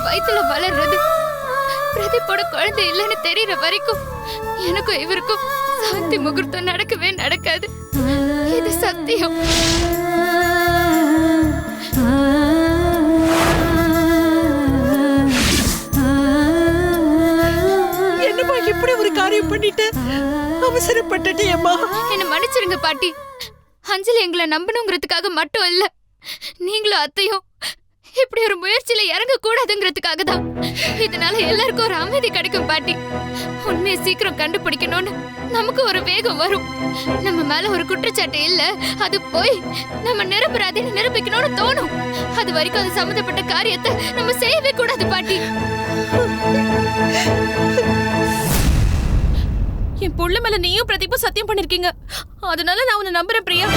வயித்துல வளர்றது பிரதீப்போட குழந்தை இல்லைன்னு தெரியற வரைக்கும் எனக்கும் இவருக்கும் சாந்தி முகூர்த்தம் நடக்கவே நடக்காது. இது சத்தியம். என்னமா இப்படி ஒரு காரியம் பண்ணிட்டு அவசரப்பட்டுட்டியம்மா? என்ன மன்னிச்சிருங்க பாட்டி. அஞ்சலி எங்களை நம்பணுங்கிறதுக்காக மட்டும் இல்ல, நீங்களும் அத்தையும் இப்படி ஒரு முயற்சியில இறங்க கூடாதுங்கிறதுக்காக தான். இதனால எல்லாருக்கும் ஒரு அமைதி கிடைக்கும் பாட்டி. உண்மையை சீக்கிரம் கண்டுபிடிக்கணும்னு நமக்கு ஒரு வேகம் வரும். நம்ம மேல ஒரு குற்றச்சாட்டு இல்ல, அது போய் நம்ம நிரபராதின்னு நிரூபிக்கணும்னு தோணும். அது வரைக்கும் அது சம்பந்தப்பட்ட காரியத்தை நம்ம செய்யவே கூடாது பாட்டி. என் புள்ள மேல நீயும் பிரதீப்பும் சத்தியம் பண்ணிருக்கீங்க, அதனால நான் உன்னை நம்புறேன் பிரியா.